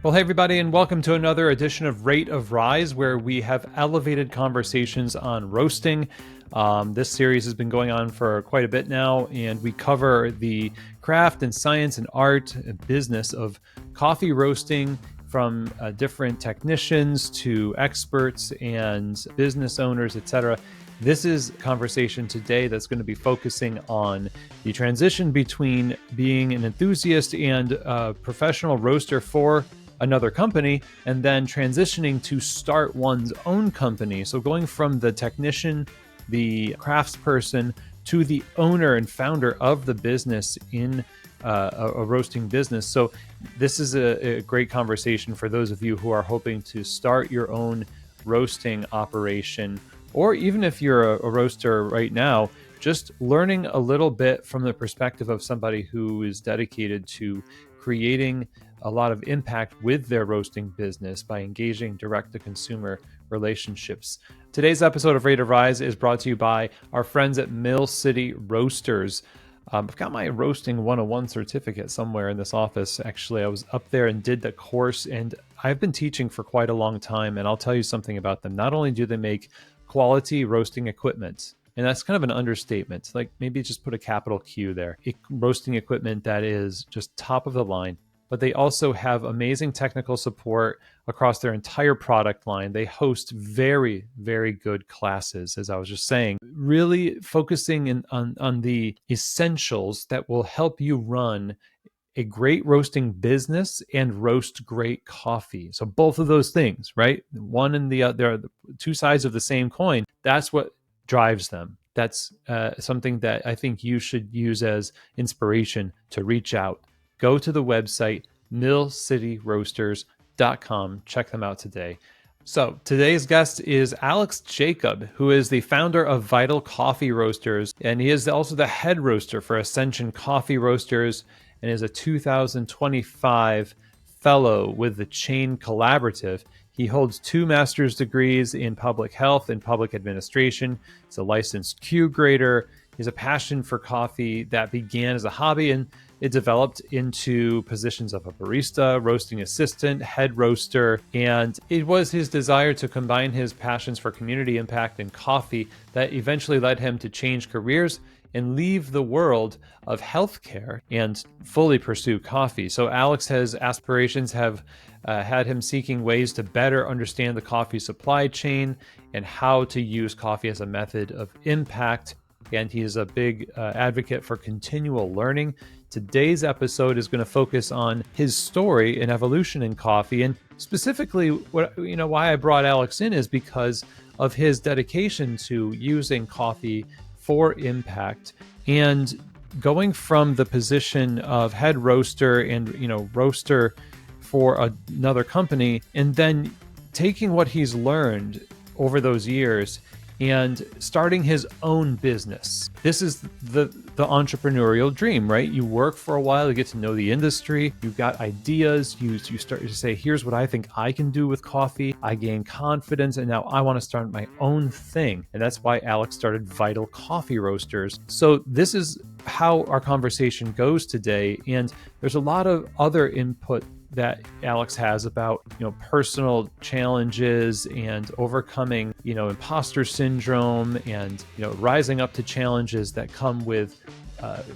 Well, hey, everybody, and welcome to another edition of Rate of Rise, where we have elevated conversations on roasting. This series has been going on for quite a bit now, and we cover the craft and science and art and business of coffee roasting from different technicians to experts and business owners, etc. This is a conversation today that's going to be focusing on the transition between being an enthusiast and a professional roaster for another company and then transitioning to start one's own company. So going from the technician, the craftsperson, to the owner and founder of the business in a roasting business. So this is a great conversation for those of you who are hoping to start your own roasting operation, or even if you're a roaster right now, just learning a little bit from the perspective of somebody who is dedicated to creating a lot of impact with their roasting business by engaging direct-to-consumer relationships. Today's episode of Rate of Rise is brought to you by our friends at Mill City Roasters. I've got my Roasting 101 certificate somewhere in this office. Actually, I was up there and did the course, and I've been teaching for quite a long time, and I'll tell you something about them. Not only do they make quality roasting equipment, and that's kind of an understatement, like maybe just put a capital Q there, roasting equipment that is just top of the line, but they also have amazing technical support across their entire product line. They host very, very good classes, as I was just saying, really focusing on the essentials that will help you run a great roasting business and roast great coffee. So both of those things, right? One and the other, the two sides of the same coin. That's what drives them. That's something that I think you should use as inspiration to reach out. Go to the website, millcityroasters.com. Check them out today. So today's guest is Alex Jacob, who is the founder of Vital Coffee Roasters, and he is also the head roaster for Ascension Coffee Roasters and is a 2025 fellow with the Chain Collaborative. He holds 2 master's degrees in public health and public administration. He's a licensed Q grader. He has a passion for coffee that began as a hobby, and it developed into positions of a barista, roasting assistant, head roaster, and it was his desire to combine his passions for community impact and coffee that eventually led him to change careers and leave the world of healthcare and fully pursue coffee. So Alex's aspirations have had him seeking ways to better understand the coffee supply chain and how to use coffee as a method of impact. And he is a big advocate for continual learning. Today's episode is going to focus on his story and evolution in coffee, and specifically, why I brought Alex in is because of his dedication to using coffee for impact and going from the position of head roaster and roaster for another company, and then taking what he's learned over those years and starting his own business. This is the entrepreneurial dream, right? You work for a while, you get to know the industry, you've got ideas, you start to say, here's what I think I can do with coffee. I gain confidence, and now I want to start my own thing. And that's why Alex started Vital Coffee Roasters. So this is how our conversation goes today. And there's a lot of other input that Alex has about, personal challenges and overcoming, imposter syndrome and, rising up to challenges that come with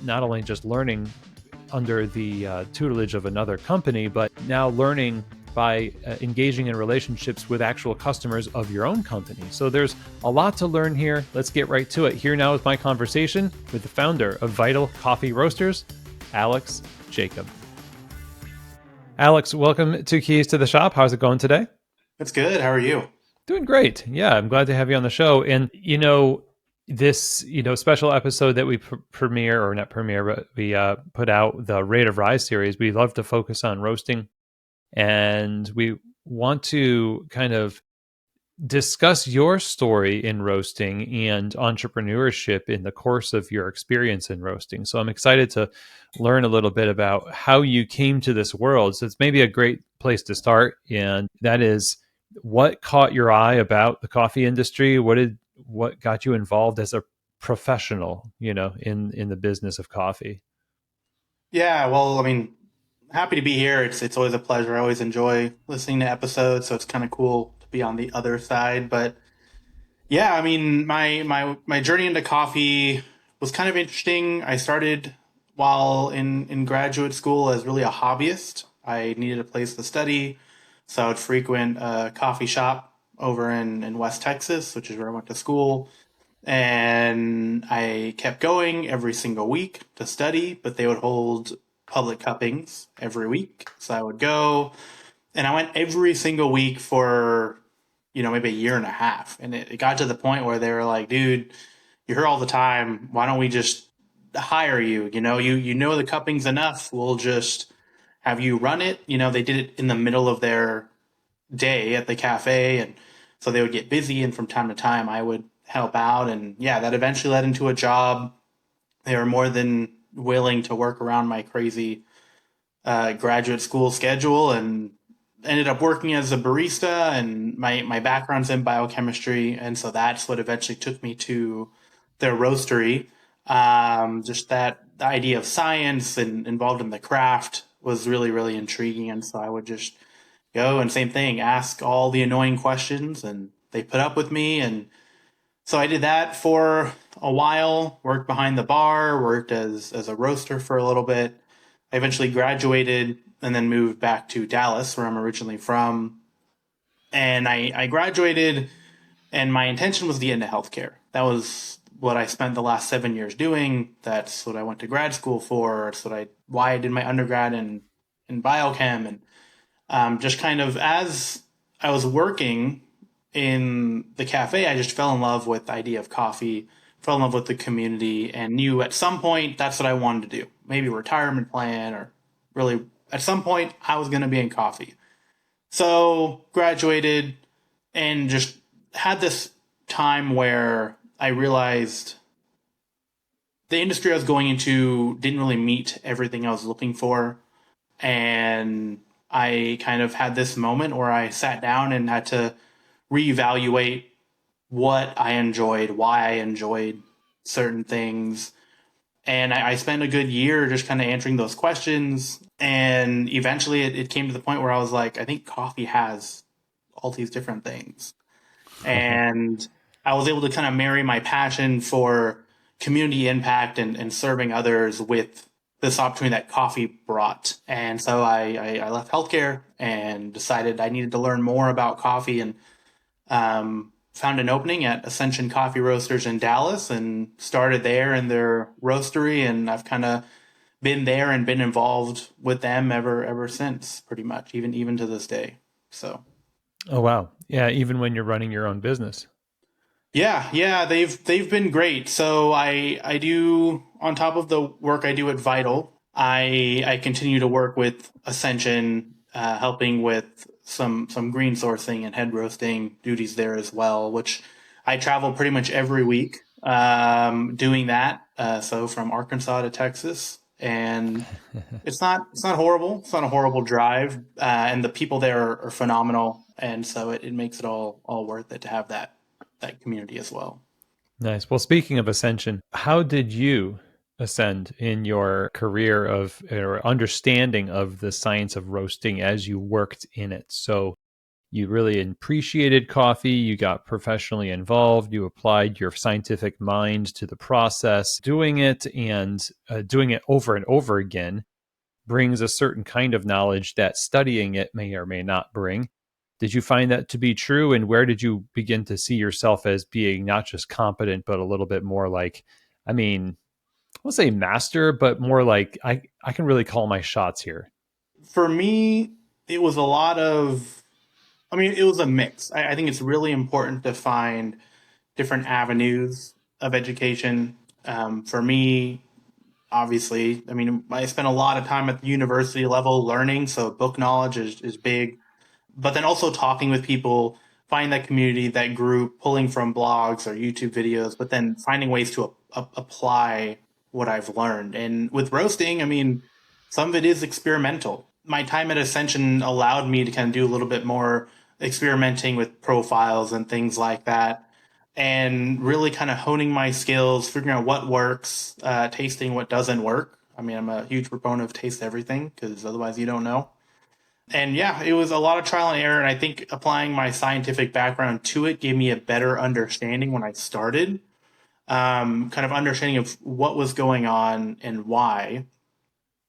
not only just learning under the tutelage of another company, but now learning by engaging in relationships with actual customers of your own company. So there's a lot to learn here. Let's get right to it. Here now is my conversation with the founder of Vital Coffee Roasters, Alex Jacob. Alex, welcome to Keys to the Shop. How's it going today? That's good. How are you? Doing great. Yeah, I'm glad to have you on the show. And, this, special episode that we premiere, or not premiere, but we put out, the Rate of Rise series, we love to focus on roasting. And we want to kind of discuss your story in roasting and entrepreneurship in the course of your experience in roasting. So I'm excited to learn a little bit about how you came to this world. So it's maybe a great place to start. And that is, what caught your eye about the coffee industry? What got you involved as a professional, in the business of coffee? Yeah, well, happy to be here. It's always a pleasure. I always enjoy listening to episodes, so it's kind of cool to be on the other side. But yeah, I mean, my journey into coffee was kind of interesting. I started while in graduate school as really a hobbyist. I needed a place to study, so I would frequent a coffee shop over in West Texas, which is where I went to school. And I kept going every single week to study, but they would hold public cuppings every week. So I would go, and I went every single week for, maybe a year and a half. And it got to the point where they were like, dude, you're here all the time. Why don't we just hire you? You know the cuppings enough. We'll just have you run it. They did it in the middle of their day at the cafe, and so they would get busy, and from time to time I would help out, and yeah, that eventually led into a job. They were more than willing to work around my crazy graduate school schedule, and ended up working as a barista. And my background's in biochemistry, and so that's what eventually took me to their roastery. Just that the idea of science and involved in the craft was really, really intriguing, and so I would just go and same thing, ask all the annoying questions, and they put up with me. And so I did that for a while, worked behind the bar, worked as a roaster for a little bit. I eventually graduated and then moved back to Dallas, where I'm originally from. And I graduated, and my intention was to get into healthcare. That was what I spent the last 7 years doing. That's what I went to grad school for. It's why I did my undergrad in biochem. And just kind of as I was working in the cafe, I just fell in love with the idea of coffee, fell in love with the community, and knew at some point that's what I wanted to do. Maybe a retirement plan, or really at some point I was going to be in coffee. So graduated and just had this time where I realized the industry I was going into didn't really meet everything I was looking for. And I kind of had this moment where I sat down and had to reevaluate what I enjoyed, why I enjoyed certain things. And I spent a good year just kind of answering those questions. And eventually it came to the point where I was like, I think coffee has all these different things. And I was able to kind of marry my passion for community impact and serving others with this opportunity that coffee brought. And so I left healthcare and decided I needed to learn more about coffee, and found an opening at Ascension Coffee Roasters in Dallas and started there in their roastery. And I've kind of been there and been involved with them ever since, pretty much, even to this day. So Oh, wow. Yeah, even when you're running your own business. yeah, they've been great. So I do, on top of the work I do at Vital, I continue to work with Ascension, helping with some green sourcing and head roasting duties there as well, which I travel pretty much every week doing that. So from Arkansas to Texas, and it's not horrible. It's not a horrible drive, and the people there are phenomenal, and so it makes it all worth it to have that community as well. Nice. Well, speaking of ascension, how did you ascend in your career of or understanding of the science of roasting as you worked in it? So you really appreciated coffee, you got professionally involved, you applied your scientific mind to the process, doing it and doing it over and over again brings a certain kind of knowledge that studying it may or may not bring. Did you find that to be true? And where did you begin to see yourself as being not just competent, but a little bit more like, I mean, I won't say master, but more like I can really call my shots here. For me, it was a lot of, I mean, it was a mix. I think it's really important to find different avenues of education. For me, obviously, I mean, I spent a lot of time at the university level learning, so book knowledge is big. But then also talking with people, finding that community, that group, pulling from blogs or YouTube videos, but then finding ways to apply what I've learned. And with roasting, I mean, some of it is experimental. My time at Ascension allowed me to kind of do a little bit more experimenting with profiles and things like that, and really kind of honing my skills, figuring out what works, tasting what doesn't work. I mean, I'm a huge proponent of taste everything because otherwise you don't know. And yeah, it was a lot of trial and error. And I think applying my scientific background to it gave me a better understanding when I started, kind of understanding of what was going on and why.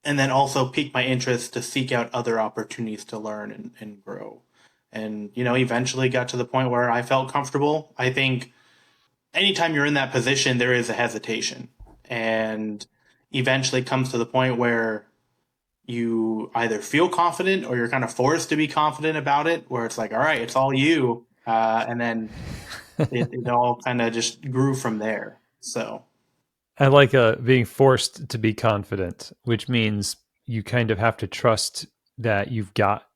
And then also piqued my interest to seek out other opportunities to learn and grow. And, eventually got to the point where I felt comfortable. I think anytime you're in that position, there is a hesitation. And eventually comes to the point where you either feel confident or you're kind of forced to be confident about it, where it's like, all right, it's all you. And then it all kind of just grew from there. So, I like being forced to be confident, which means you kind of have to trust that you've got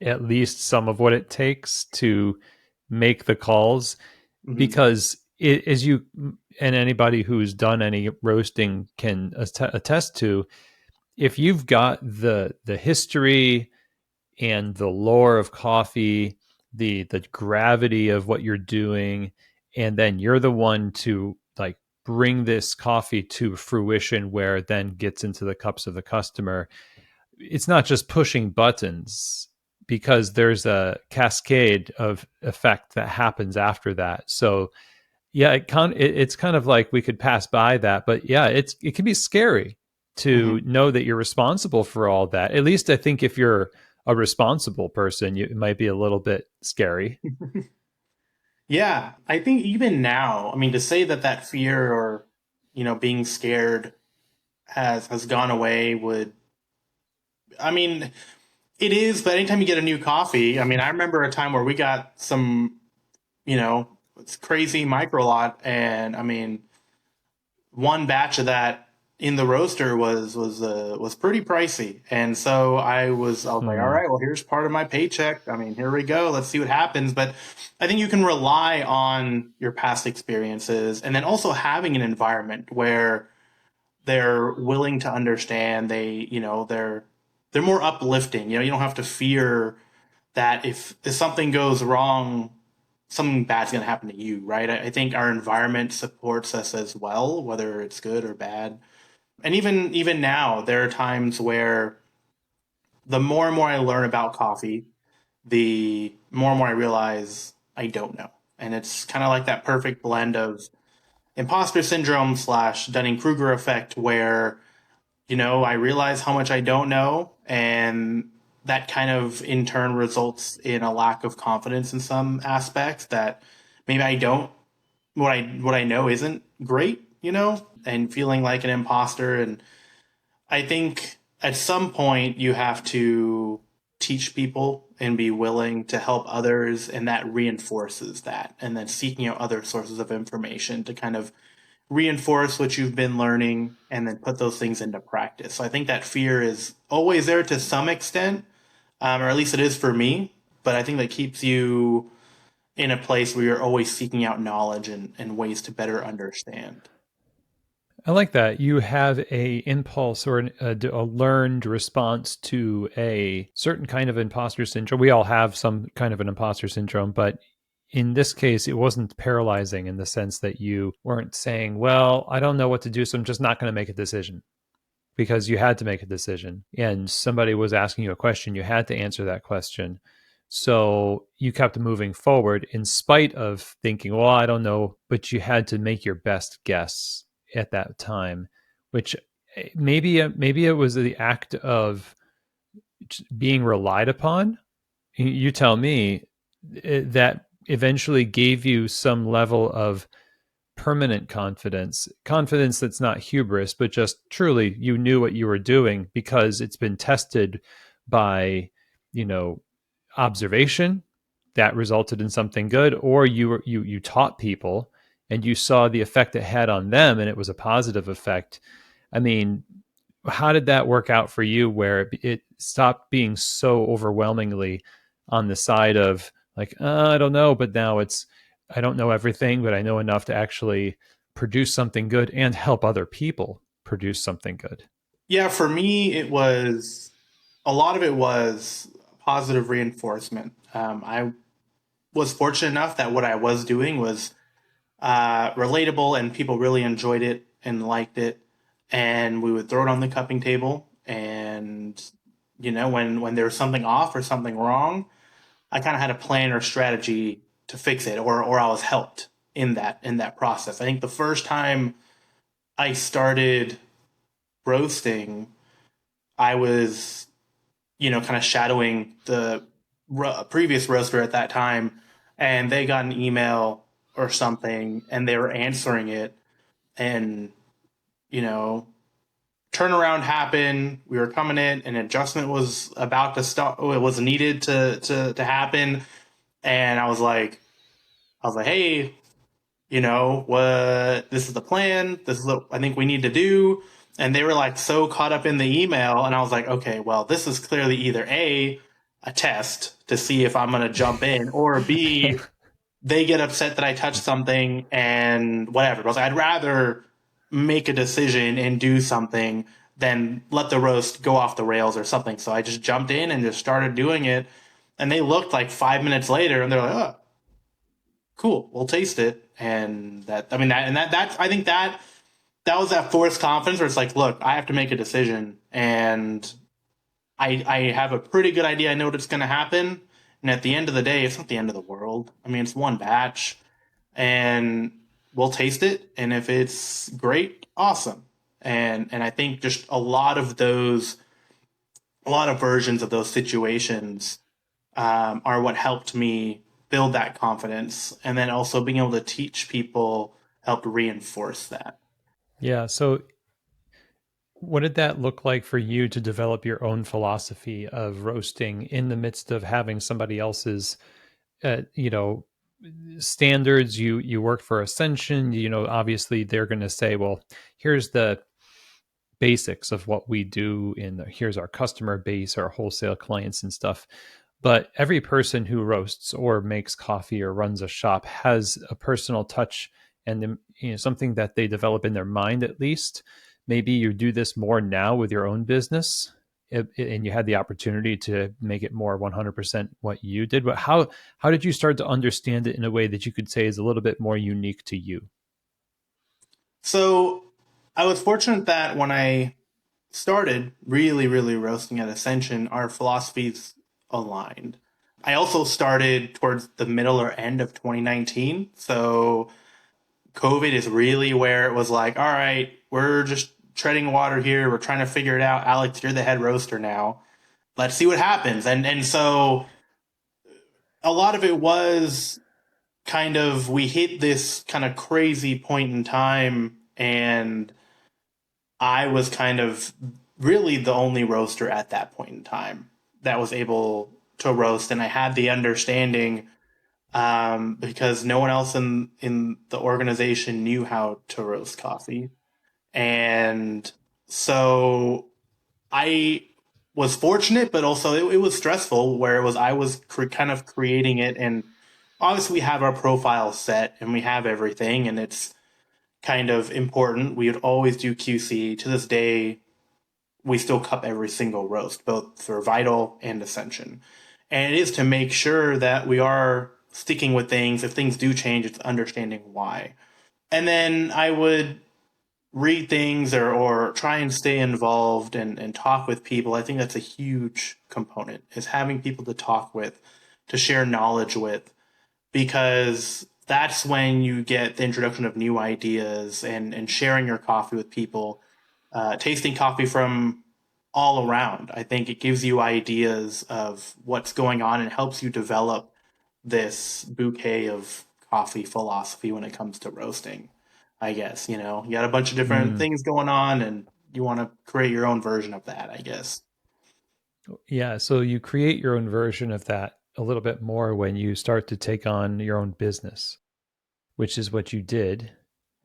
at least some of what it takes to make the calls. mhm, Because as you and anybody who's done any roasting can attest to, if you've got the history and the lore of coffee, the gravity of what you're doing, and then you're the one to like bring this coffee to fruition where it then gets into the cups of the customer. It's not just pushing buttons, because there's a cascade of effect that happens after that. So yeah, it's kind of like we could pass by that, but yeah, it can be scary to mhm. know that you're responsible for all that. At least I think if you're a responsible person, it might be a little bit scary. Yeah, I think even now, I mean, to say that that fear or, being scared has gone away would, I mean, it is, but anytime you get a new coffee, I mean, I remember a time where we got some, it's crazy micro lot, and I mean, one batch of that in the roaster was pretty pricey, and so I was like, all Hmm. right, well, here's part of my paycheck. I mean, here we go. Let's see what happens. But I think you can rely on your past experiences, and then also having an environment where they're willing to understand. They're more uplifting. You don't have to fear that if something goes wrong, something bad's going to happen to you, right? I think our environment supports us as well, whether it's good or bad. And even now, there are times where the more and more I learn about coffee, the more and more I realize I don't know. And it's kind of like that perfect blend of imposter syndrome slash Dunning Kruger effect, where I realize how much I don't know, and that kind of in turn results in a lack of confidence in some aspects that maybe I don't what I know isn't great, and feeling like an imposter. And I think at some point you have to teach people and be willing to help others, and that reinforces that. And then seeking out other sources of information to kind of reinforce what you've been learning and then put those things into practice. So I think that fear is always there to some extent, or at least it is for me. But I think that keeps you in a place where you're always seeking out knowledge and ways to better understand. I like that. You have a impulse or a learned response to a certain kind of imposter syndrome. We all have some kind of an imposter syndrome, but in this case, it wasn't paralyzing in the sense that you weren't saying, well, I don't know what to do, so I'm just not going to make a decision, because you had to make a decision and somebody was asking you a question. You had to answer that question. So you kept moving forward in spite of thinking, well, I don't know, but you had to make your best guess at that time, which maybe it was the act of being relied upon. You tell me, that eventually gave you some level of permanent confidence that's not hubris, but just truly you knew what you were doing because it's been tested by, you know, observation that resulted in something good, or you taught people and you saw the effect it had on them and it was a positive effect. I mean, how did that work out for you where it stopped being so overwhelmingly on the side of like, I don't know, but now it's, I don't know everything, but I know enough to actually produce something good and help other people produce something good? Yeah, for me, a lot of it was positive reinforcement. I was fortunate enough that what I was doing was relatable and people really enjoyed it and liked it. and we would throw it on the cupping table. And when there was something off or something wrong, I kind of had a plan or strategy to fix it, or I was helped in that process. I think the first time I started roasting, I was kind of shadowing the previous roaster at that time, and they got an email or something, and they were answering it, and you know, turnaround happened. We were coming in, an adjustment was about to start. It was needed to happen, and I was like, hey, what? This is the plan. This is what I think we need to do. And they were like so caught up in the email, and I was like, okay, well, this is clearly either a test to see if I'm going to jump in, or B, they get upset that I touched something and whatever. But I was like, I'd rather make a decision and do something than let the roast go off the rails or something. So I just jumped in and just started doing it. And they looked like 5 minutes later, and they're like, oh, cool, we'll taste it. And that's, I think that was that forced confidence where it's like, look, I have to make a decision, and I have a pretty good idea. I know what's going to happen. And at the end of the day, it's not the end of the world. I mean, it's one batch, and we'll taste it. And if it's great, awesome. And I think just a lot of versions of those situations are what helped me build that confidence. And then also being able to teach people helped reinforce that. Yeah. So, what did that look like for you to develop your own philosophy of roasting in the midst of having somebody else's, uh, you know, standards? You work for Ascension. Obviously they're going to say, well, here's the basics of what we do here's our customer base, our wholesale clients and stuff. But every person who roasts or makes coffee or runs a shop has a personal touch, and something that they develop in their mind at least. Maybe you do this more now with your own business, and you had the opportunity to make it more 100% what you did. But how did you start to understand it in a way that you could say is a little bit more unique to you? So I was fortunate that when I started really, really roasting at Ascension, our philosophies aligned. I also started towards the middle or end of 2019. So COVID is really where it was like, all right, we're just treading water here. We're trying to figure it out. Alex, you're the head roaster now. Let's see what happens. And so a lot of it was kind of, we hit this kind of crazy point in time, and I was kind of really the only roaster at that point in time that was able to roast, and I had the understanding because no one else in the organization knew how to roast coffee, and so I was fortunate, but also it was stressful. Where it was, I was kind of creating it, and obviously we have our profile set and we have everything, and it's kind of important. We would always do QC. To this day, we still cup every single roast, both for Vital and Ascension. And it is to make sure that we are sticking with things. If things do change, it's understanding why. And then I would read things, or try and stay involved and talk with people. I think that's a huge component, is having people to talk with, to share knowledge with, because that's when you get the introduction of new ideas, and sharing your coffee with people, tasting coffee from all around. I think it gives you ideas of what's going on and helps you develop this bouquet of coffee philosophy when it comes to roasting. I guess, you got a bunch of different Mm. things going on, and you want to create your own version of that, I guess. Yeah, so you create your own version of that a little bit more when you start to take on your own business, which is what you did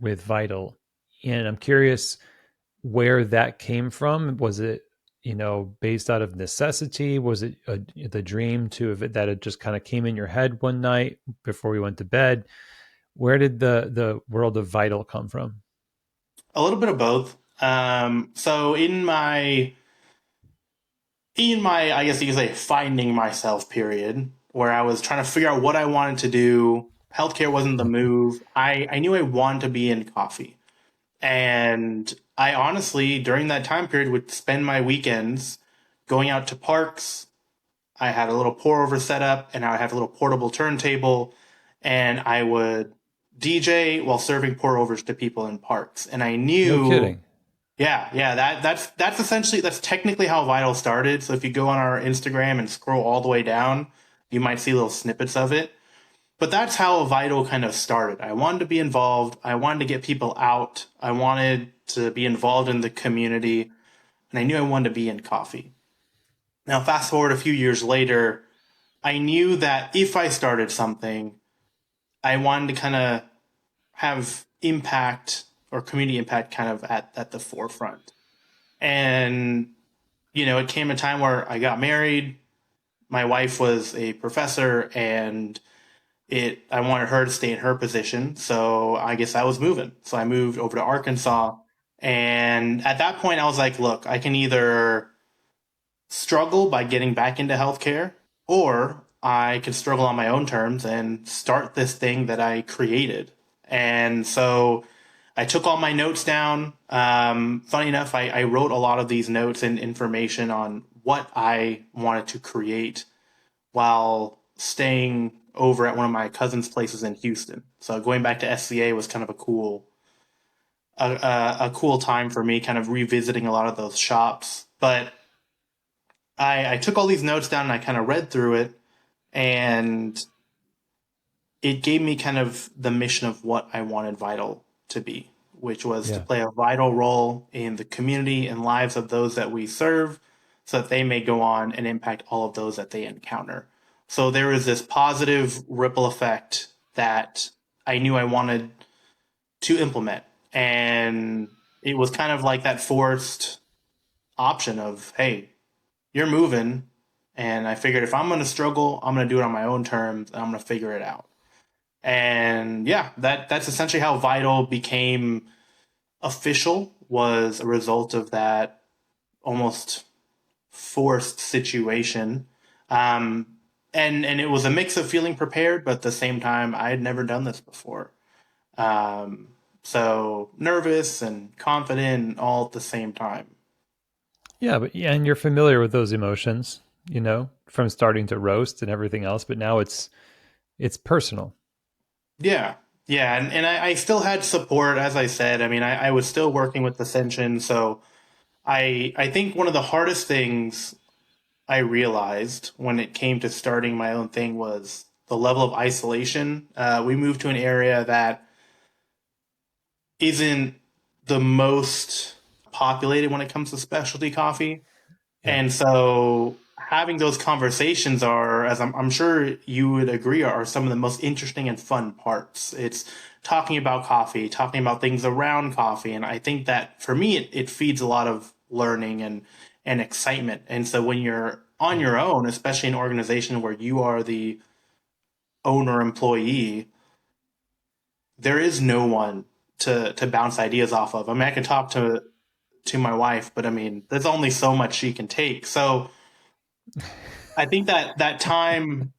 with Vital. And I'm curious where that came from. Was it, based out of necessity? Was it the dream that it just kind of came in your head one night before we went to bed? Where did the world of Vital come from? A little bit of both. So in my, I guess you could say, finding myself period, where I was trying to figure out what I wanted to do. Healthcare wasn't the move. I knew I wanted to be in coffee. And I honestly, during that time period, would spend my weekends going out to parks. I had a little pour over setup and I would have a little portable turntable and I would DJ while serving pour overs to people in parks. And I No knew, kidding. yeah, that's essentially, that's technically how Vital started. So if you go on our Instagram and scroll all the way down, you might see little snippets of it. But that's how Vital kind of started. I wanted to be involved. I wanted to get people out. I wanted to be involved in the community. And I knew I wanted to be in coffee. Now, fast forward a few years later, I knew that if I started something, I wanted to kind of have impact or community impact kind of at the forefront. And, it came a time where I got married. My wife was a professor and I wanted her to stay in her position. So I guess I was moving. So I moved over to Arkansas. And at that point, I was like, look, I can either struggle by getting back into healthcare, or I can struggle on my own terms and start this thing that I created. And so I took all my notes down. Funny enough, I wrote a lot of these notes and information on what I wanted to create while staying over at one of my cousin's places in Houston. So going back to SCA was kind of a cool time for me, kind of revisiting a lot of those shops. But I took all these notes down and I kind of read through it, and it gave me kind of the mission of what I wanted Vital to be, which was to Yeah. play a vital role in the community and lives of those that we serve so that they may go on and impact all of those that they encounter. So there is this positive ripple effect that I knew I wanted to implement. And it was kind of like that forced option of, hey, you're moving. And I figured if I'm going to struggle, I'm going to do it on my own terms and I'm going to figure it out. And yeah, that's essentially how Vital became official, was a result of that almost forced situation. Um, and it was a mix of feeling prepared, but at the same time, I had never done this before. Um, so nervous and confident all at the same time. Yeah, but yeah, and you're familiar with those emotions, from starting to roast and everything else, but now it's personal. Yeah. Yeah. And I still had support, as I said. I mean, I was still working with Ascension. So I think one of the hardest things I realized when it came to starting my own thing was the level of isolation. We moved to an area that isn't the most populated when it comes to specialty coffee. Yeah. And so having those conversations are, as I'm sure you would agree, are some of the most interesting and fun parts. It's talking about coffee, talking about things around coffee. And I think that for me, it feeds a lot of learning and excitement. And so when you're on Yeah. your own, especially in an organization where you are the owner employee, there is no one to bounce ideas off of. I mean, I can talk to my wife, but I mean, there's only so much she can take. So I think that time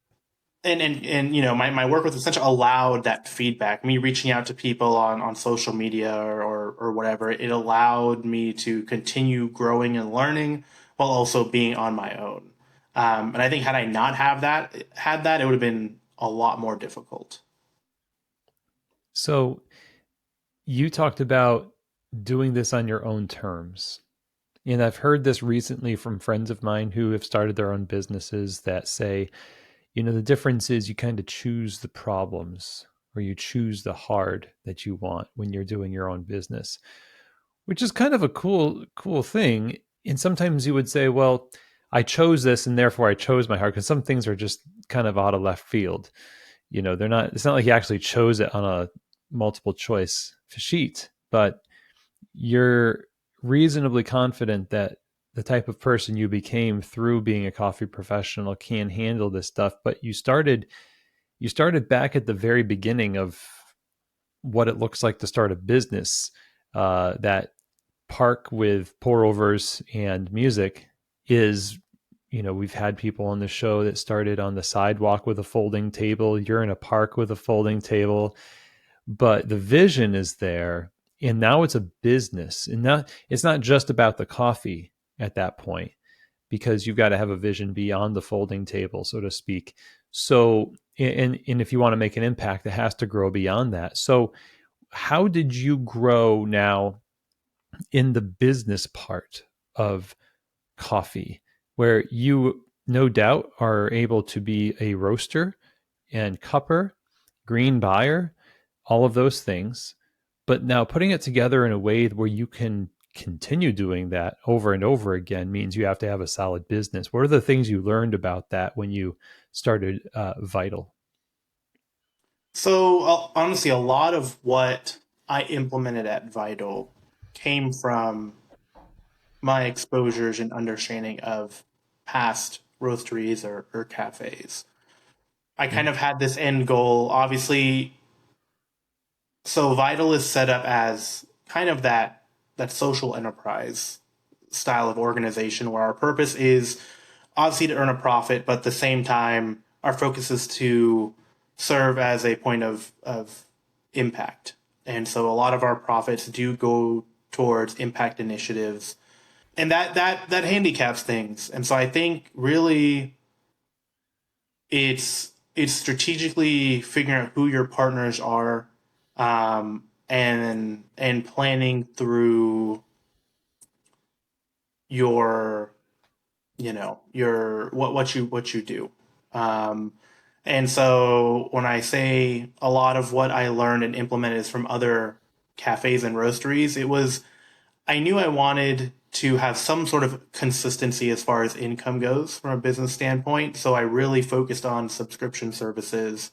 and my work with Essential allowed that feedback. Me reaching out to people on social media or whatever, it allowed me to continue growing and learning while also being on my own. And I think had I not had that, it would have been a lot more difficult. So you talked about doing this on your own terms. And I've heard this recently from friends of mine who have started their own businesses that say, the difference is you kind of choose the problems or you choose the hard that you want when you're doing your own business, which is kind of a cool thing. And sometimes you would say, well, I chose this and therefore I chose my hard, because some things are just kind of out of left field. They're not, it's not like you actually chose it on a multiple choice sheet, but you're reasonably confident that the type of person you became through being a coffee professional can handle this stuff. But you started back at the very beginning of what it looks like to start a business, that park with pour overs and music is, we've had people on the show that started on the sidewalk with a folding table. You're in a park with a folding table, but the vision is there. and now it's a business, and now it's not just about the coffee at that point, because you've got to have a vision beyond the folding table, so to speak. So, and if you want to make an impact, it has to grow beyond that. So how did you grow now in the business part of coffee, where you no doubt are able to be a roaster and cupper, green buyer, all of those things, but now putting it together in a way where you can continue doing that over and over again means you have to have a solid business. What are the things you learned about that when you started Vital? So honestly, a lot of what I implemented at Vital came from my exposures and understanding of past roasteries or cafes. I kind of had this end goal, obviously. So Vital is set up as kind of that social enterprise style of organization where our purpose is obviously to earn a profit, but at the same time, our focus is to serve as a point of impact. And so a lot of our profits do go towards impact initiatives, and that handicaps things. And so I think really it's strategically figuring out who your partners are, and planning through your your what you do. Um, and so when I say a lot of what I learned and implemented is from other cafes and roasteries, it was I knew I wanted to have some sort of consistency as far as income goes from a business standpoint. So I really focused on subscription services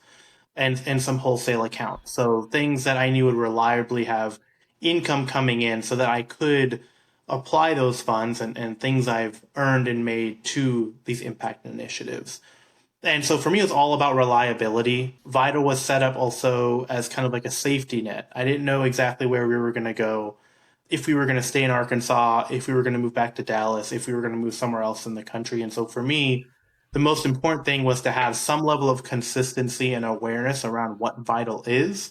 and some wholesale accounts. So things that I knew would reliably have income coming in so that I could apply those funds and things I've earned and made to these impact initiatives. And so for me, it was all about reliability. Vital was set up also as kind of like a safety net. I didn't know exactly where we were going to go, if we were going to stay in Arkansas, if we were going to move back to Dallas, if we were going to move somewhere else in the country. And so for me, the most important thing was to have some level of consistency and awareness around what Vital is.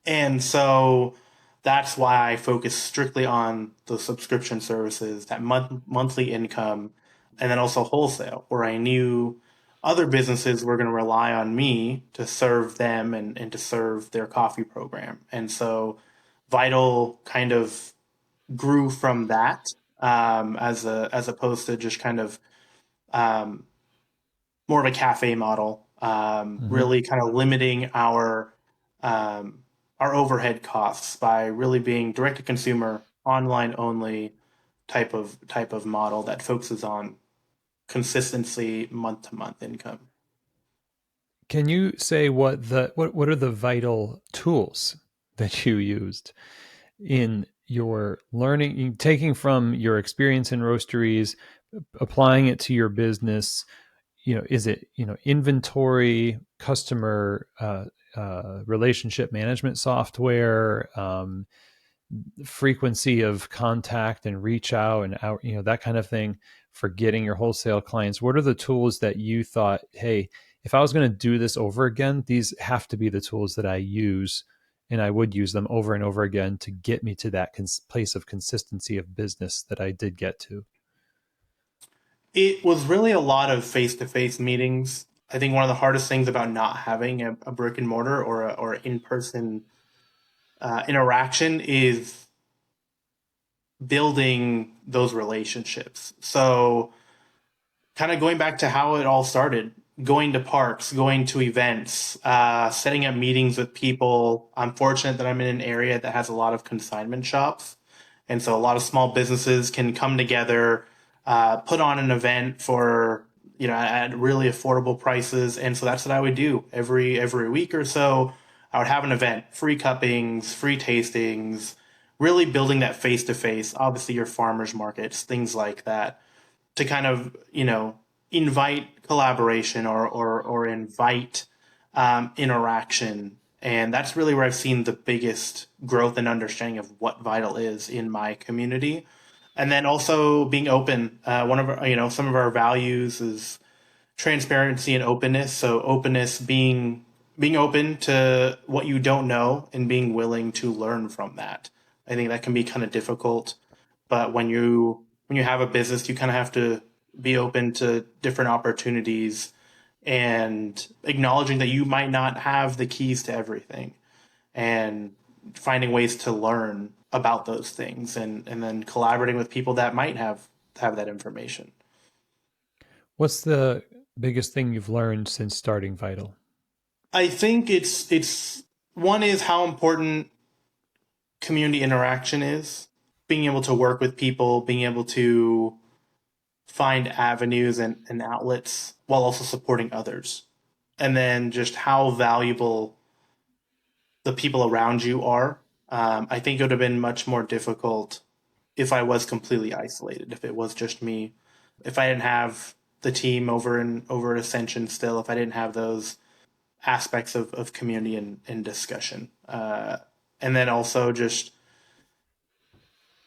And so that's why I focus strictly on the subscription services, that monthly income, and then also wholesale, where I knew other businesses were going to rely on me to serve them and to serve their coffee program. And so Vital kind of grew from that, as opposed to just kind of um, more of a cafe model, Mm-hmm. really kind of limiting um, our overhead costs by really being direct to consumer, online only type of model that focuses on consistency, month to month income. Can you say what are the vital tools that you used in your learning, taking from your experience in roasteries, applying it to your business? Is it inventory, customer relationship management software, frequency of contact and reach out and out, that kind of thing for getting your wholesale clients? What are the tools that you thought, hey, if I was going to do this over again, these have to be the tools that I use, and I would use them over and over again to get me to that place of consistency of business that I did get to? It was really a lot of face to face meetings. I think one of the hardest things about not having a brick and mortar or in person interaction is building those relationships. So kind of going back to how it all started, going to parks, going to events, setting up meetings with people. I'm fortunate that I'm in an area that has a lot of consignment shops. And so a lot of small businesses can come together, put on an event for, at really affordable prices. And so that's what I would do every week or so. I would have an event, free cuppings, free tastings, really building that face to face. Obviously, your farmers markets, things like that, to kind of invite collaboration or invite interaction. And that's really where I've seen the biggest growth and understanding of what Vital is in my community. And then also being open. One of our, some of our values is transparency and openness. So openness being being open to what you don't know and being willing to learn from that. I think that can be kind of difficult, but when you have a business, you kind of have to be open to different opportunities and acknowledging that you might not have the keys to everything and finding ways to learn about those things and then collaborating with people that might have that information. What's the biggest thing you've learned since starting Vital? I think it's one is how important community interaction is, being able to work with people, being able to find avenues and outlets while also supporting others. And then just how valuable the people around you are. I think it would have been much more difficult if I was completely isolated, if it was just me, if I didn't have the team over at Ascension still, if I didn't have those aspects of community and discussion. And then also just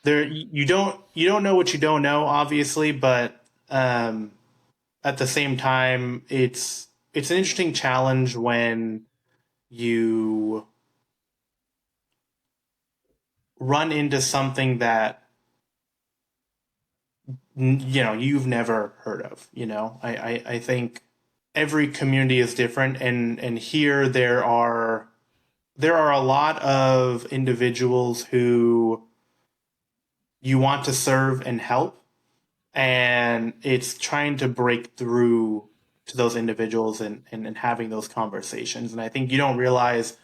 there you don't know what you don't know, obviously, but at the same time, it's an interesting challenge when you run into something that you've never heard of. I think every community is different, and here there are a lot of individuals who you want to serve and help, and it's trying to break through to those individuals and having those conversations. And I think you don't realize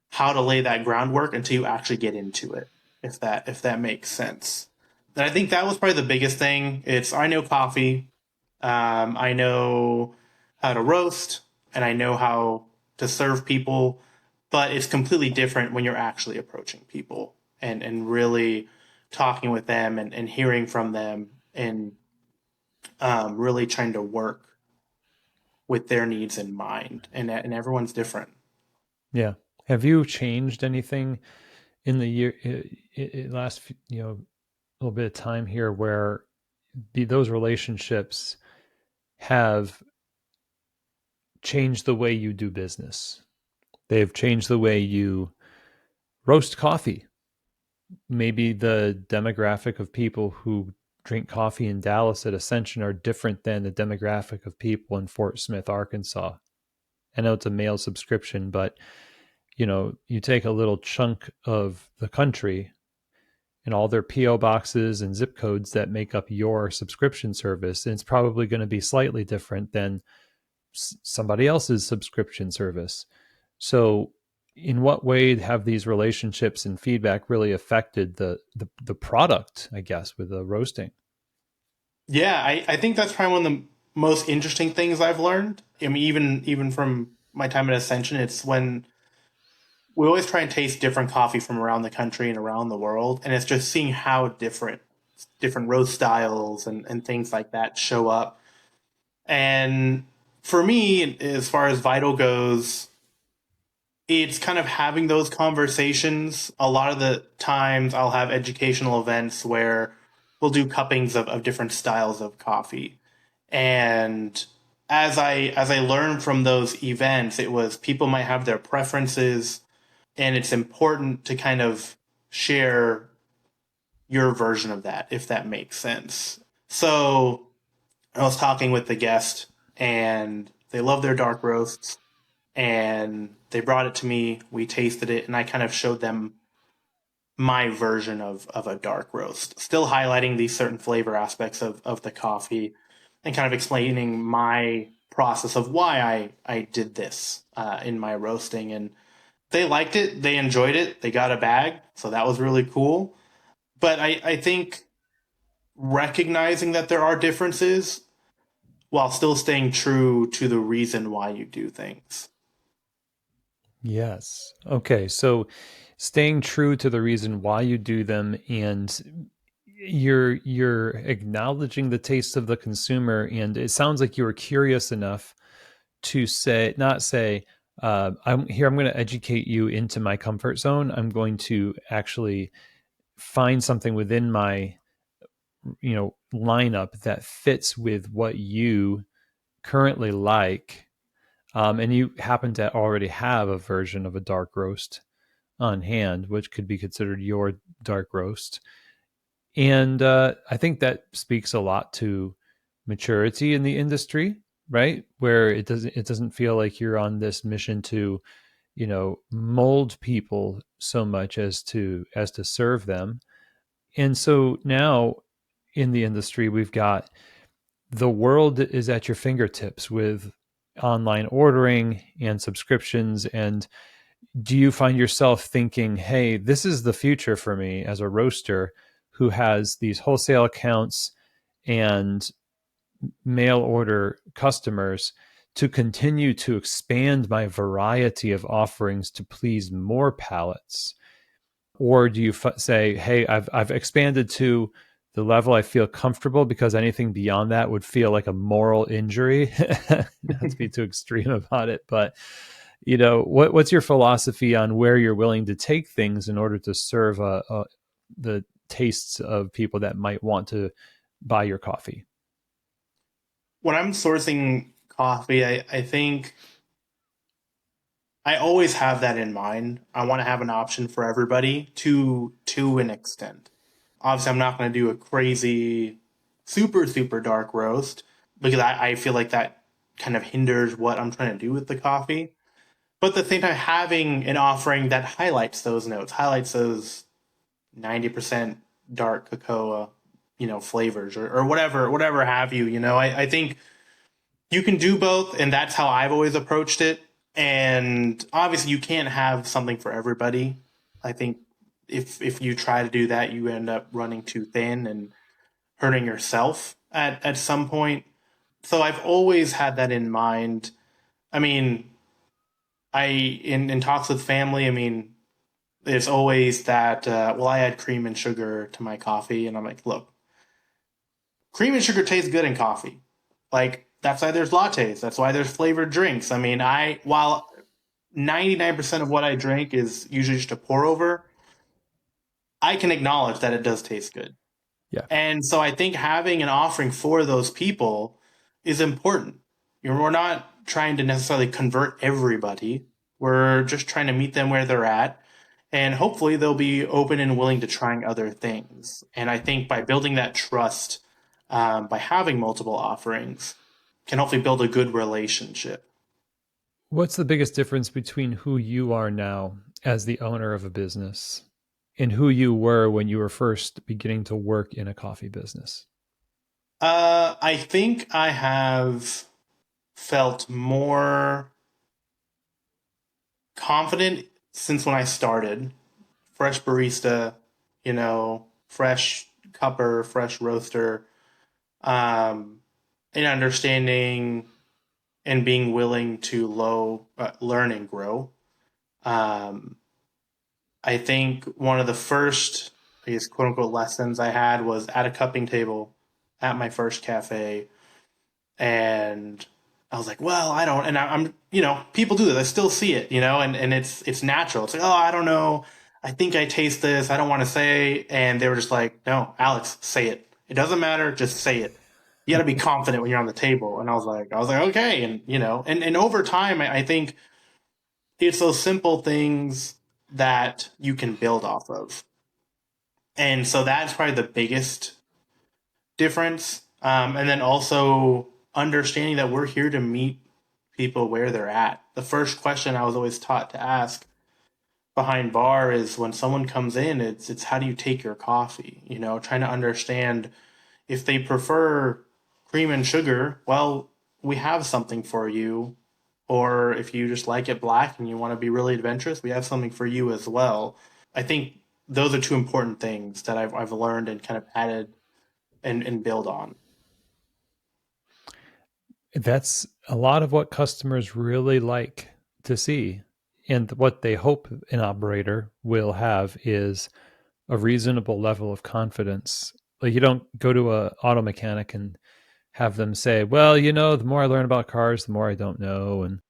how to lay that groundwork until you actually get into it, if that makes sense. And I think that was probably the biggest thing. It's I know coffee, I know how to roast, and I know how to serve people, but it's completely different when you're actually approaching people and really talking with them and hearing from them and really trying to work with their needs in mind. And everyone's different. Yeah. Have you changed anything in the year, last, little bit of time here where those relationships have changed the way you do business? They've changed the way you roast coffee. Maybe the demographic of people who drink coffee in Dallas at Ascension are different than the demographic of people in Fort Smith, Arkansas. I know it's a mail subscription, but you take a little chunk of the country and all their PO boxes and zip codes that make up your subscription service, and it's probably going to be slightly different than somebody else's subscription service. So, in what way have these relationships and feedback really affected the product? I guess with the roasting. Yeah, I think that's probably one of the most interesting things I've learned. I mean, even from my time at Ascension, it's when we always try and taste different coffee from around the country and around the world, and it's just seeing how different roast styles and things like that show up. And for me, as far as Vital goes, it's kind of having those conversations. A lot of the times I'll have educational events where we'll do cuppings of different styles of coffee. And as I learned from those events, it was people might have their preferences, and it's important to kind of share your version of that, if that makes sense. So I was talking with the guest, and they love their dark roasts, and they brought it to me. We tasted it, and I kind of showed them my version of a dark roast, still highlighting these certain flavor aspects of the coffee and kind of explaining my process of why I did this in my roasting. And they liked it, they enjoyed it, they got a bag, so that was really cool. But I think recognizing that there are differences while still staying true to the reason why you do things. Yes. Okay. So, staying true to the reason why you do them, and you're acknowledging the taste of the consumer, and it sounds like you were curious enough to say, not say, I'm here, I'm going to educate you into my comfort zone. I'm going to actually find something within my lineup that fits with what you currently like, and you happen to already have a version of a dark roast on hand, which could be considered your dark roast. And I think that speaks a lot to maturity in the industry, right? Where it doesn't feel like you're on this mission to, mold people so much as to serve them. And so now in the industry, we've got the world is at your fingertips with online ordering and subscriptions. And do you find yourself thinking, hey, this is the future for me as a roaster who has these wholesale accounts and mail order customers to continue to expand my variety of offerings to please more palates? Or do you say, hey, I've expanded to the level I feel comfortable, because anything beyond that would feel like a moral injury? Not to be too extreme about it, but what's your philosophy on where you're willing to take things in order to serve the tastes of people that might want to buy your coffee? When I'm sourcing coffee, I think I always have that in mind. I want to have an option for everybody to an extent. Obviously, I'm not going to do a crazy, super dark roast because I feel like that kind of hinders what I'm trying to do with the coffee. But at the same time, having an offering that highlights those notes, highlights those 90% dark cocoa, flavors or whatever have you. I think you can do both, and that's how I've always approached it. And obviously, you can't have something for everybody. I think if you try to do that, you end up running too thin and hurting yourself at some point. So I've always had that in mind. I mean, in talks with family, I mean, there's always that. Well, I add cream and sugar to my coffee, and I'm like, look, cream and sugar tastes good in coffee. Like that's why there's lattes. That's why there's flavored drinks. I mean, while 99% of what I drink is usually just a pour over, I can acknowledge that it does taste good. Yeah. And so I think having an offering for those people is important. We're not trying to necessarily convert everybody. We're just trying to meet them where they're at. And hopefully they'll be open and willing to trying other things. And I think by building that trust, by having multiple offerings, can hopefully build a good relationship. What's the biggest difference between who you are now as the owner of a business and who you were when you were first beginning to work in a coffee business? I think I have felt more confident since when I started. Fresh barista, fresh cupper, fresh roaster, and understanding and being willing to learn and grow. Um, I think one of the first, I guess, quote unquote, lessons I had was at a cupping table at my first cafe. And I was like, well, I don't, and I'm, people do this. I still see it, and it's natural. It's like, oh, I don't know. I think I taste this. I don't want to say. And they were just like, no, Alex, say it. It doesn't matter. Just say it. You got to be confident when you're on the table. And I was like, okay. And, and over time, I think it's those simple things that you can build off of. And so that's probably the biggest difference. And then also understanding that we're here to meet people where they're at. The first question I was always taught to ask behind bar is when someone comes in, it's how do you take your coffee? Trying to understand if they prefer cream and sugar, well, we have something for you. Or if you just like it black and you want to be really adventurous, we have something for you as well. I think those are two important things that I've learned and kind of added and build on. That's a lot of what customers really like to see. And what they hope an operator will have is a reasonable level of confidence. Like, you don't go to a auto mechanic and have them say, well, the more I learn about cars, the more I don't know. And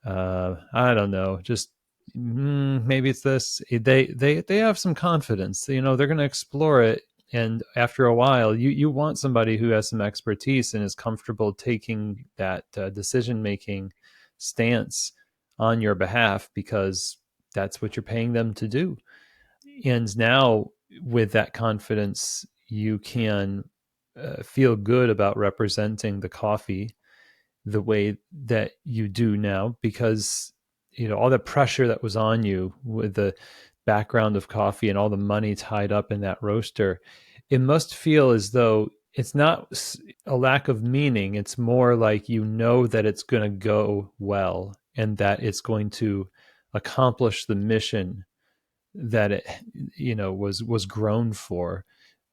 I don't know, just maybe it's this. They have some confidence. They're going to explore it, and after a while, you want somebody who has some expertise and is comfortable taking that decision making stance on your behalf because that's what you're paying them to do. And now, with that confidence, you can feel good about representing the coffee the way that you do now because all the pressure that was on you with the background of coffee and all the money tied up in that roaster, it must feel as though it's not a lack of meaning. It's more like that it's going to go well and that it's going to accomplish the mission that it was grown for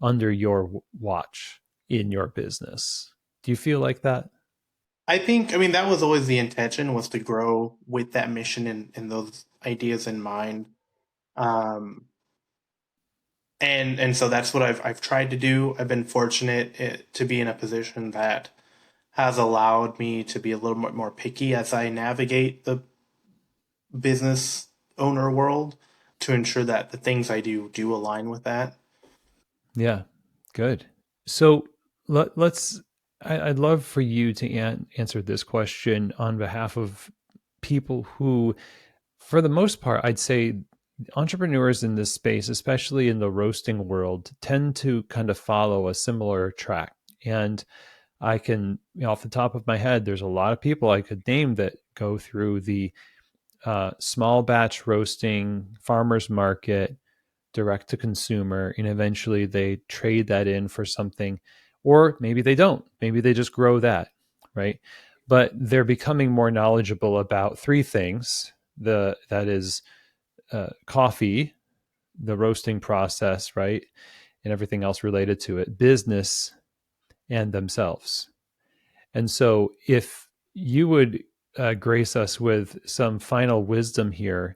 under your watch in your business. Do you feel like that? I think, I mean, that was always the intention, was to grow with that mission and those ideas in mind. Um, and so that's what I've tried to do. I've been fortunate to be in a position that has allowed me to be a little bit more picky as I navigate the business owner world to ensure that the things I do align with that. Yeah, good. So let's. I'd love for you to answer this question on behalf of people who, for the most part, I'd say entrepreneurs in this space, especially in the roasting world, tend to kind of follow a similar track. And I can, off the top of my head, there's a lot of people I could name that go through the small batch roasting, farmers market, direct to consumer, and eventually they trade that in for something, or maybe they don't. Maybe they just grow that, right? But they're becoming more knowledgeable about three things: that is coffee, the roasting process, right, and everything else related to it, business, and themselves. And so, if you would grace us with some final wisdom here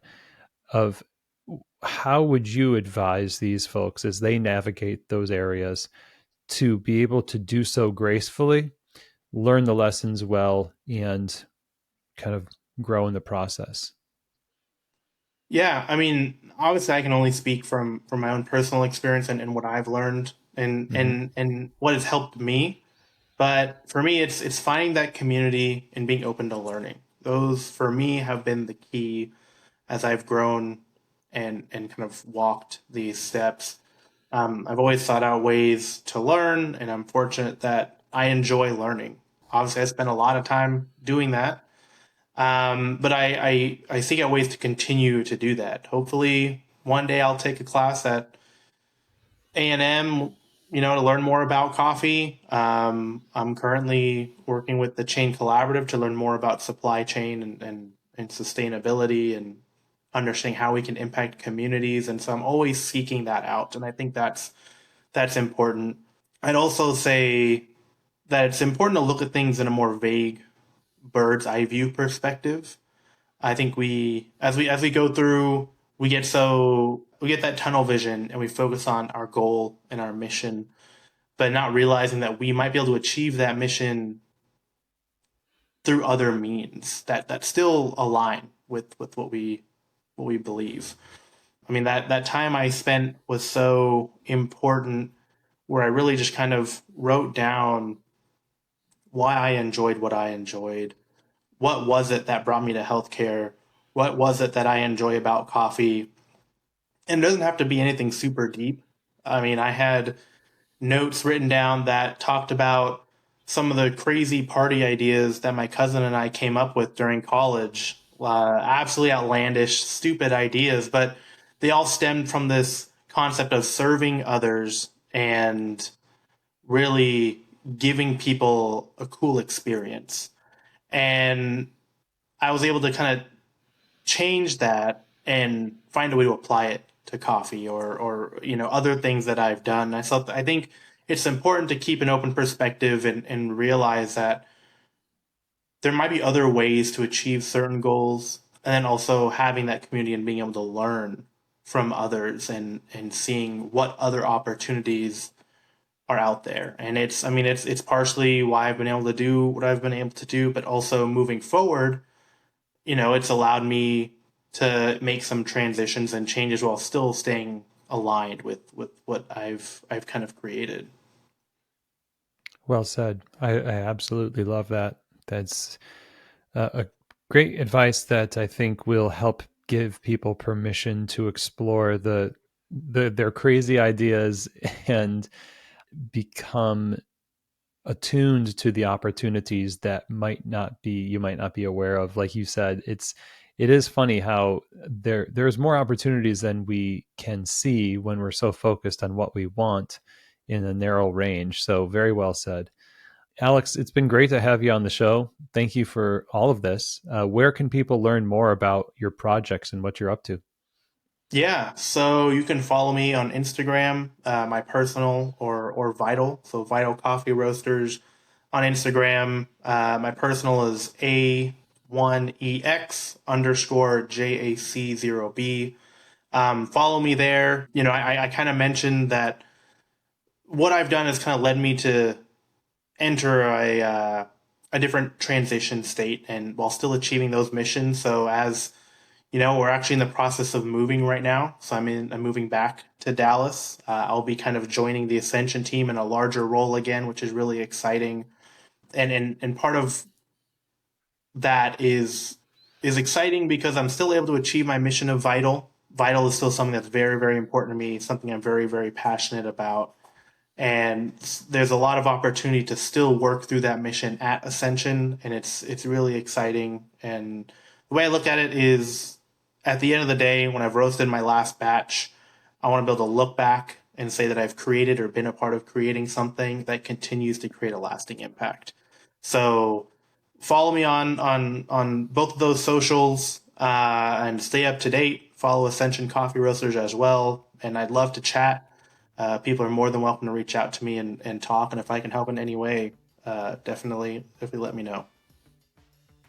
of how would you advise these folks as they navigate those areas to be able to do so gracefully, learn the lessons well, and kind of grow in the process? Yeah, I mean, obviously, I can only speak from my own personal experience and what I've learned Mm-hmm. and what has helped me. But for me, it's finding that community and being open to learning. Those for me have been the key as I've grown and kind of walked these steps. I've always sought out ways to learn, and I'm fortunate that I enjoy learning. Obviously, I spend a lot of time doing that, but I seek out ways to continue to do that. Hopefully, one day I'll take a class at A&M, to learn more about coffee. I'm currently working with the Chain Collaborative to learn more about supply chain and sustainability and understanding how we can impact communities. And so I'm always seeking that out, and I think that's important. I'd also say that it's important to look at things in a more vague bird's eye view perspective. I think as we go through, we get that tunnel vision and we focus on our goal and our mission, but not realizing that we might be able to achieve that mission through other means that still align with what we believe. I mean, that time I spent was so important, where I really just kind of wrote down why I enjoyed what I enjoyed. What was it that brought me to healthcare? What was it that I enjoy about coffee? And it doesn't have to be anything super deep. I mean, I had notes written down that talked about some of the crazy party ideas that my cousin and I came up with during college. Absolutely outlandish, stupid ideas, but they all stemmed from this concept of serving others and really giving people a cool experience. And I was able to kind of change that and find a way to apply it to coffee or other things that I've done. I think it's important to keep an open perspective and realize that there might be other ways to achieve certain goals, and then also having that community and being able to learn from others and seeing what other opportunities are out there. And it's partially why I've been able to do what I've been able to do, but also moving forward, it's allowed me to make some transitions and changes while still staying aligned with what I've kind of created. Well said. I absolutely love that. That's a Great advice that I think will help give people permission to explore their crazy ideas and become attuned to the opportunities that you might not be aware of. Like you said, it is funny how there's more opportunities than we can see when we're so focused on what we want in a narrow range. So very well said. Alex, it's been great to have you on the show. Thank you for all of this. Where can people learn more about your projects and what you're up to? Yeah, so you can follow me on Instagram, my personal or Vital. So Vital Coffee Roasters on Instagram. My personal is A1EX underscore JAC0B. Follow me there. You know, I kind of mentioned that what I've done has kind of led me to enter a different transition state, and while still achieving those missions. So as you know, we're actually in the process of moving right now. So I'm moving back to Dallas. I'll be kind of joining the Ascension team in a larger role again, which is really exciting. And part of that is exciting because I'm still able to achieve my mission of Vital. Vital is still something that's very, very important to me, something I'm very, very passionate about. And there's a lot of opportunity to still work through that mission at Ascension, and it's really exciting. And the way I look at it is, at the end of the day, when I've roasted my last batch, I want to be able to look back and say that I've created or been a part of creating something that continues to create a lasting impact. So follow me on both of those socials, and stay up to date. Follow Ascension Coffee Roasters as well, and I'd love to chat. People are more than welcome to reach out to me and talk. And if I can help in any way, definitely let me know.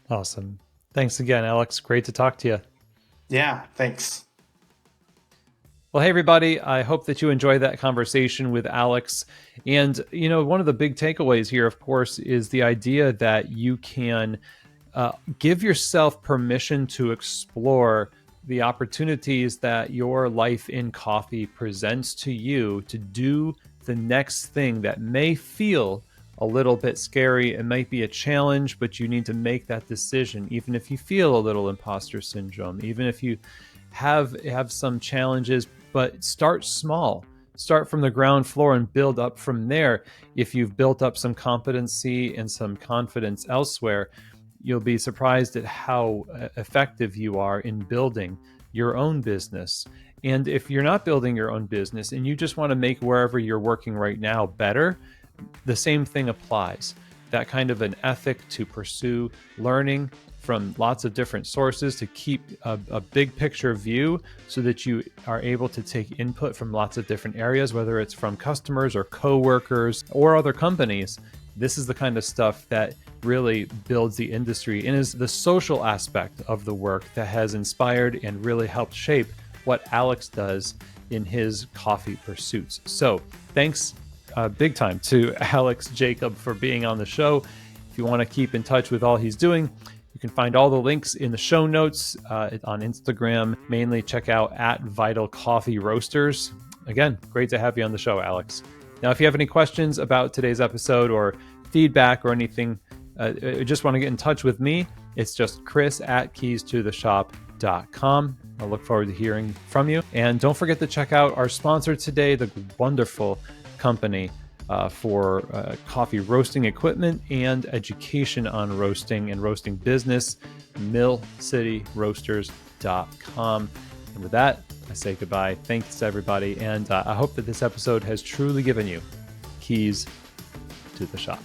Awesome. Thanks again, Alex. Great to talk to you. Yeah, thanks. Well, hey, everybody. I hope that you enjoyed that conversation with Alex. And, you know, one of the big takeaways here, of course, is the idea that you can give yourself permission to explore the opportunities that your life in coffee presents to you to do the next thing that may feel a little bit scary. It might be a challenge, but you need to make that decision, even if you feel a little imposter syndrome, even if you have some challenges. But start small. Start from the ground floor and build up from there. If you've built up some competency and some confidence elsewhere, you'll be surprised at how effective you are in building your own business. And if you're not building your own business and you just want to make wherever you're working right now better, the same thing applies. That kind of an ethic to pursue learning from lots of different sources, to keep a big picture view so that you are able to take input from lots of different areas, whether it's from customers or coworkers or other companies. This is the kind of stuff that really builds the industry and is the social aspect of the work that has inspired and really helped shape what Alex does in his coffee pursuits. So thanks big time to Alex Jacob for being on the show. If you want to keep in touch with all he's doing, you can find all the links in the show notes on Instagram. Mainly check out at Vital Coffee Roasters. Again, great to have you on the show, Alex. Now, if you have any questions about today's episode or feedback or anything, just want to get in touch with me, it's just chris@keystotheshop.com. I look forward to hearing from you. And don't forget to check out our sponsor today, the wonderful company for coffee roasting equipment and education on roasting and roasting business, millcityroasters.com. And with that, I say goodbye. Thanks to everybody. And I hope that this episode has truly given you keys to the shop.